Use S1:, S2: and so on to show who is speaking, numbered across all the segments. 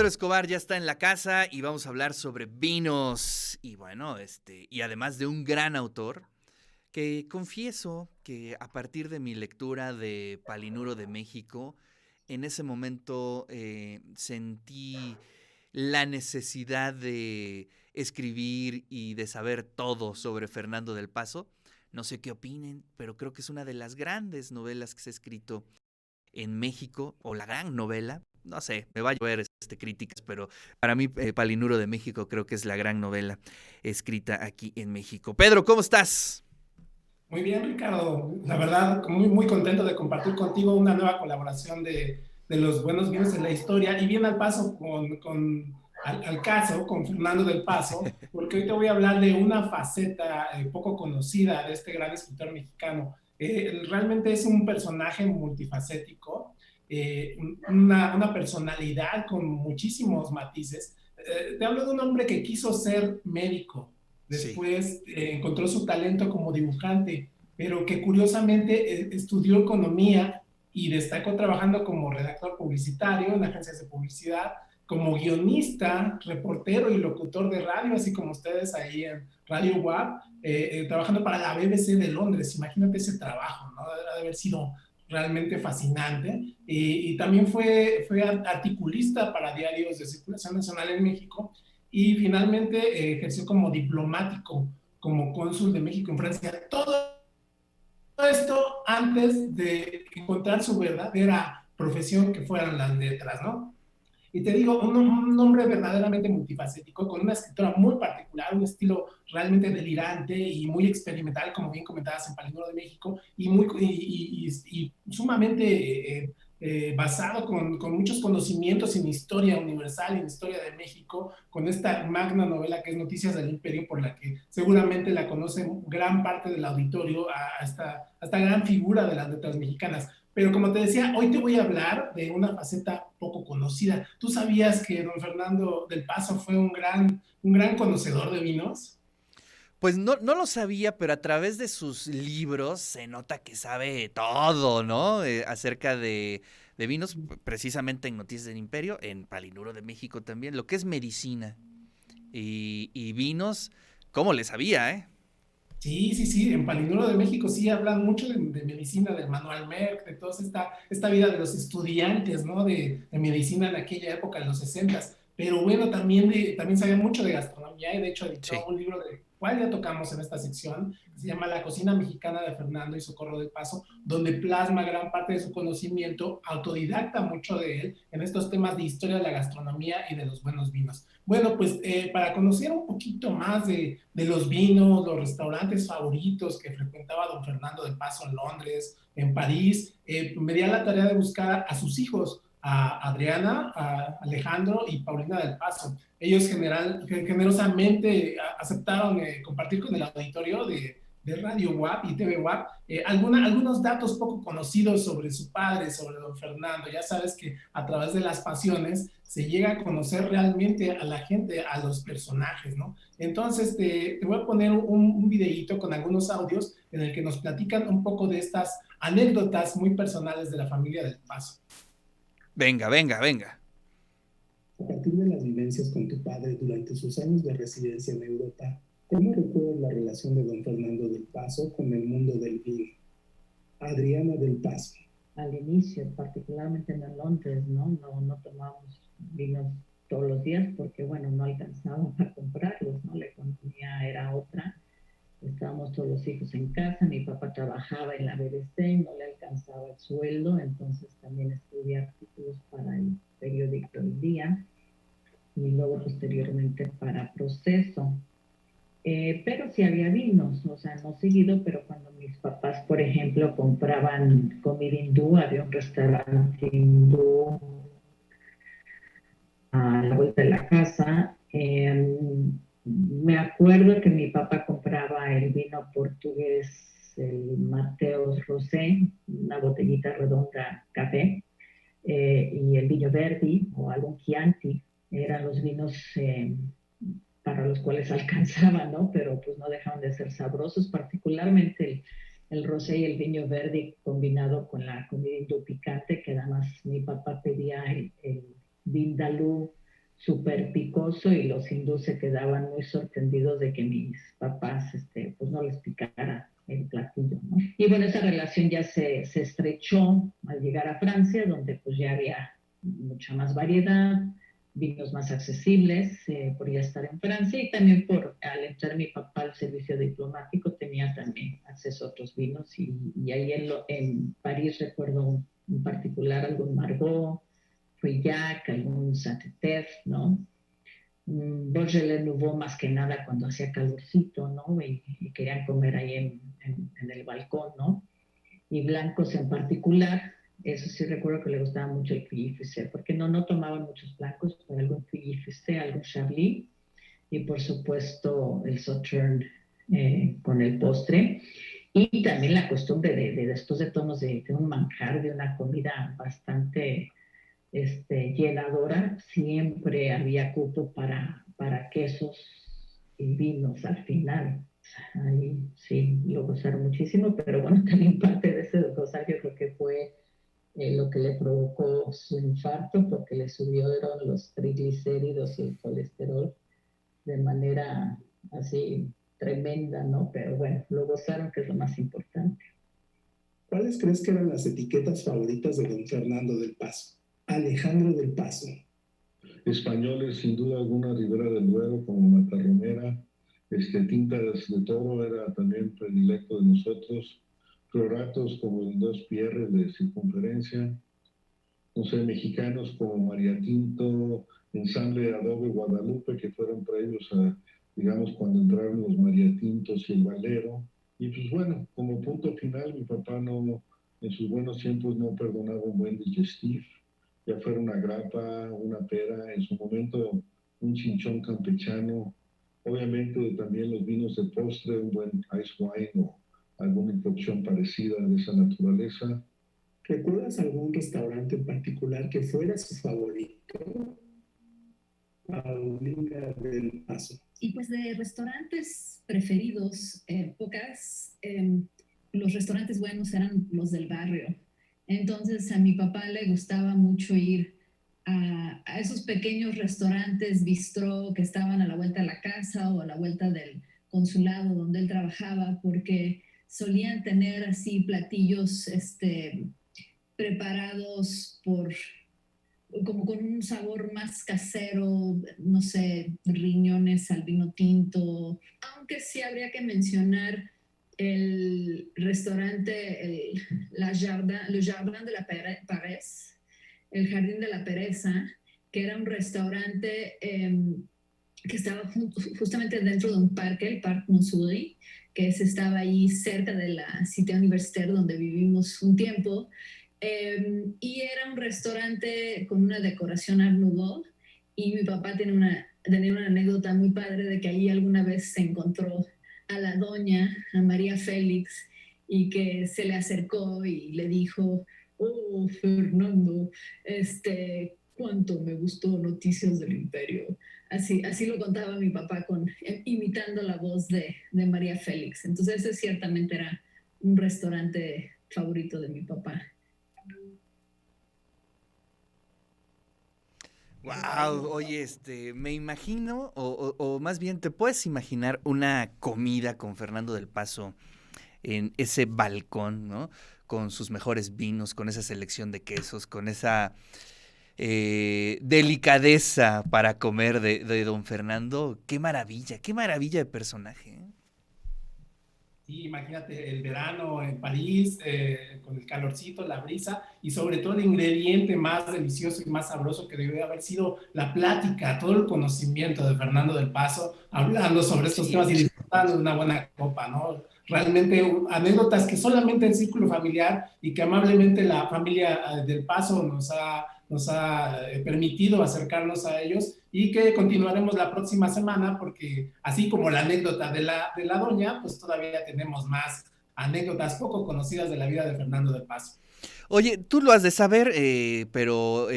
S1: Pedro Escobar ya está en la casa y vamos a hablar sobre vinos. Y bueno, y además de un gran autor, que confieso que a partir de mi lectura de Palinuro de México, en ese momento sentí la necesidad de escribir y de saber todo sobre Fernando del Paso. No sé qué opinen, pero creo que es una de las grandes novelas que se ha escrito en México, o la gran novela. No sé, me va a llover críticas, pero para mí Palinuro de México creo que es la gran novela escrita aquí en México. Pedro, ¿cómo estás?
S2: Muy bien, Ricardo. La verdad, muy, muy contento de compartir contigo una nueva colaboración de los buenos vinos en la historia y bien al paso al caso con Fernando del Paso, porque hoy te voy a hablar de una faceta poco conocida de este gran escritor mexicano. Realmente es un personaje multifacético, una personalidad con muchísimos matices. Te hablo de un hombre que quiso ser médico,
S1: Sí.
S2: después encontró su talento como dibujante, pero que curiosamente estudió economía y destacó trabajando como redactor publicitario en agencias de publicidad, como guionista, reportero y locutor de radio, así como ustedes ahí en Radio WAP, trabajando para la BBC de Londres. Imagínate ese trabajo, ¿no? Debe de haber sido realmente fascinante. Y también fue articulista para diarios de circulación nacional en México y finalmente ejerció como diplomático, como cónsul de México en Francia. Todo esto antes de encontrar su verdadera profesión, que fueran las letras, ¿no? Y te digo, un hombre verdaderamente multifacético, con una escritura muy particular, un estilo realmente delirante y muy experimental, como bien comentabas en Palinuro de México, y sumamente basado con muchos conocimientos en historia universal, en historia de México, con esta magna novela que es Noticias del Imperio, por la que seguramente la conoce gran parte del auditorio, a esta gran figura de las letras mexicanas. Pero como te decía, hoy te voy a hablar de una faceta poco conocida. ¿Tú sabías que don Fernando del Paso fue un gran conocedor de vinos?
S1: Pues no lo sabía, pero a través de sus libros se nota que sabe todo, ¿no? Acerca de vinos, precisamente en Noticias del Imperio, en Palinuro de México también, lo que es medicina y vinos, ¿cómo le sabía, eh?
S2: Sí, sí, sí, en Palinuro de México sí hablan mucho de medicina, del Manuel Merck, de toda esta vida de los estudiantes, ¿no? De medicina en aquella época, en los 60. Pero bueno, también sabía mucho de gastronomía y de hecho editó
S1: Sí.
S2: un libro del cual ya tocamos en esta sección, que se llama La cocina mexicana de Fernando y Socorro del Paso, donde plasma gran parte de su conocimiento, autodidacta mucho de él en estos temas de historia de la gastronomía y de los buenos vinos. Bueno, pues para conocer un poquito más de los vinos, los restaurantes favoritos que frecuentaba don Fernando del Paso en Londres, en París, me di a la tarea de buscar a sus hijos, a Adriana, a Alejandro y Paulina del Paso. Ellos generosamente aceptaron compartir con el auditorio de Radio WAP y TV WAP algunos datos poco conocidos sobre su padre, sobre don Fernando. Ya sabes que a través de las pasiones se llega a conocer realmente a la gente, a los personajes, ¿no? Entonces te voy a poner un videíto con algunos audios en el que nos platican un poco de estas anécdotas muy personales de la familia del Paso.
S1: Venga, venga, venga.
S2: A partir de las vivencias con tu padre durante sus años de residencia en Europa, ¿cómo recuerdas la relación de don Fernando del Paso con el mundo del vino? Adriana del Paso.
S3: Al inicio, particularmente en Londres, no tomábamos vinos todos los días porque, bueno, no alcanzábamos a comprarlos, ¿no? La economía era otra. Estábamos todos los hijos en casa, mi papá trabajaba en la BBC, no le alcanzaba el sueldo, entonces también escribía artículos para el periódico El Día y luego posteriormente para Proceso. Pero sí había vinos, o sea, no seguido, pero cuando mis papás, por ejemplo, compraban comida hindú, había un restaurante hindú a la vuelta de la casa. Me acuerdo que mi papá compraba el vino portugués, el Mateus Rosé, una botellita redonda café, y el vino Verdi o algún Chianti, eran los vinos para los cuales alcanzaba, ¿no? Pero pues no dejaban de ser sabrosos, particularmente el rosé y el vino verde combinado con la comida indopicante, que además mi papá pedía el vindalú súper picoso y los hindúes se quedaban muy sorprendidos de que mis papás pues no les picara el platillo, ¿no? Y bueno, esa relación ya se estrechó al llegar a Francia, donde pues ya había mucha más variedad, vinos más accesibles, por ya estar en Francia, y también por al entrar mi papá al servicio diplomático tenía también acceso a otros vinos, y ahí en París recuerdo en particular algún Margaux, Frillac, algún Saint-Étienne, ¿no? Beaujolais Nouveau más que nada cuando hacía calorcito, ¿no? Y querían comer ahí en el balcón, ¿no? Y blancos en particular, eso sí recuerdo que le gustaba mucho el Fille-Fusé, porque no tomaban muchos blancos, pero algún Fille-Fusé, algún Chablis, y por supuesto el Sauterne con el postre. Y también la costumbre de después de tonos de un manjar, de una comida bastante llenadora, siempre había cupo para quesos y vinos al final. Ahí sí lo gozaron muchísimo, pero bueno, también parte de ese gozar yo creo que fue lo que le provocó su infarto, porque le subieron los triglicéridos y el colesterol de manera así tremenda, ¿no? Pero bueno, lo gozaron, que es lo más importante.
S2: ¿Cuáles crees que eran las etiquetas favoritas de don Fernando del Paso? Alejandro del Paso.
S4: Españoles, sin duda alguna, Ribera del Duero como Matarromera, Tintas de Toro era también predilecto de nosotros, floratos como el 2PR de circunferencia, no sé, mexicanos como María Tinto, Ensamble Adobe Guadalupe, que fueron previos a, digamos, cuando entraron los María Tintos y el Valero. Y pues bueno, como punto final, mi papá en sus buenos tiempos no perdonaba un buen digestif, ya fuera una grapa, una pera, en su momento un chinchón campechano, obviamente también los vinos de postre, un buen ice wine o alguna cocción parecida de esa naturaleza.
S2: ¿Recuerdas algún restaurante en particular que fuera su favorito? Paulina del Paso.
S5: Y pues de restaurantes preferidos, los restaurantes buenos eran los del barrio. Entonces a mi papá le gustaba mucho ir a esos pequeños restaurantes bistró que estaban a la vuelta de la casa o a la vuelta del consulado donde él trabajaba, porque solían tener así platillos preparados como con un sabor más casero, no sé, riñones al vino tinto, aunque sí habría que mencionar el restaurante, Le Jardin de la Paresse, el Jardín de la Pereza, que era un restaurante que estaba justamente dentro de un parque, el Parc Montsouris, que estaba ahí cerca de la Cité Universitaire donde vivimos un tiempo. Y era un restaurante con una decoración Art Nouveau, y mi papá tenía una anécdota muy padre de que allí alguna vez se encontró a la doña, a María Félix, y que se le acercó y le dijo: oh, Fernando, cuánto me gustó Noticias del Imperio. Así lo contaba mi papá, imitando la voz de María Félix. Entonces ese ciertamente era un restaurante favorito de mi papá.
S1: Wow, oye, me imagino, o más bien, ¿te puedes imaginar una comida con Fernando del Paso en ese balcón, ¿no? Con sus mejores vinos, con esa selección de quesos, con esa delicadeza para comer de don Fernando? Qué maravilla de personaje, ¿eh?
S2: Sí, imagínate el verano en París, con el calorcito, la brisa, y sobre todo el ingrediente más delicioso y más sabroso que debió haber sido la plática, todo el conocimiento de Fernando del Paso, hablando sobre estos temas y disfrutando de una buena copa, ¿no? Realmente anécdotas que solamente el círculo familiar y que amablemente la familia del Paso nos ha permitido acercarnos a ellos, y que continuaremos la próxima semana, porque así como la anécdota de la doña, pues todavía tenemos más anécdotas poco conocidas de la vida de Fernando del Paso.
S1: Oye, tú lo has de saber, pero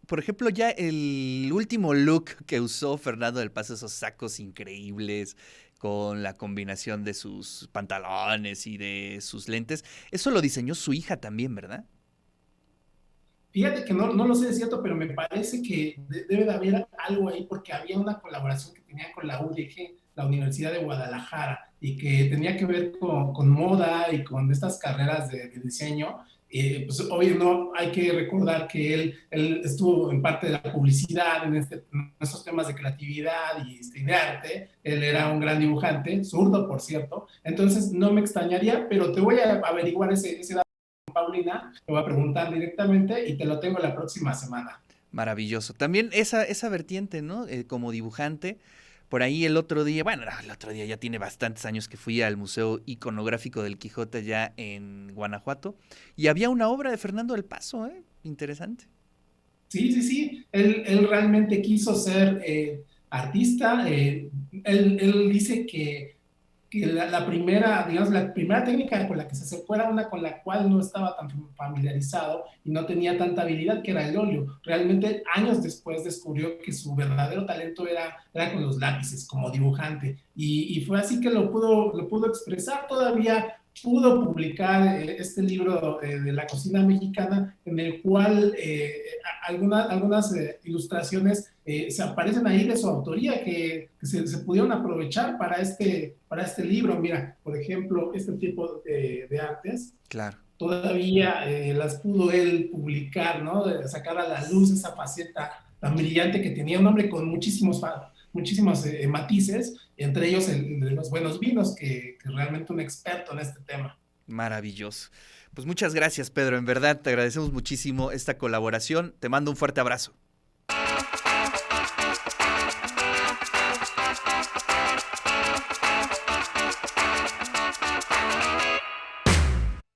S1: por ejemplo, ya el último look que usó Fernando del Paso, esos sacos increíbles con la combinación de sus pantalones y de sus lentes, eso lo diseñó su hija también, ¿verdad?
S2: Fíjate que no lo sé de cierto, pero me parece que debe de haber algo ahí porque había una colaboración que tenía con la UDG, la Universidad de Guadalajara, y que tenía que ver con moda y con estas carreras de diseño. Pues obvio, no hay que recordar que él estuvo en parte de la publicidad, en estos temas de creatividad y de arte. Él era un gran dibujante, zurdo, por cierto. Entonces, no me extrañaría, pero te voy a averiguar ese dato, Paulina, te voy a preguntar directamente y te lo tengo la próxima semana.
S1: Maravilloso. También esa vertiente, ¿no? Como dibujante, por ahí el otro día, bueno, no, el otro día ya tiene bastantes años que fui al Museo Iconográfico del Quijote allá en Guanajuato y había una obra de Fernando del Paso, ¿eh? Interesante.
S2: Sí, sí, sí. Él realmente quiso ser artista. Él dice que la primera, digamos, la primera técnica con la que se acercó era una con la cual no estaba tan familiarizado y no tenía tanta habilidad, que era el óleo. Realmente años después descubrió que su verdadero talento era con los lápices, como dibujante. Y fue así que lo pudo expresar. Todavía pudo publicar este libro de la cocina mexicana, en el cual algunas ilustraciones se aparecen ahí de su autoría que se pudieron aprovechar para este libro. Mira, por ejemplo, este tipo de artes,
S1: Claro.
S2: todavía las pudo él publicar, ¿no? Sacar a la luz esa faceta tan brillante que tenía un hombre con muchísimos matices, entre ellos el de los buenos vinos, que realmente un experto en este tema.
S1: Maravilloso. Pues muchas gracias, Pedro. En verdad, te agradecemos muchísimo esta colaboración. Te mando un fuerte abrazo.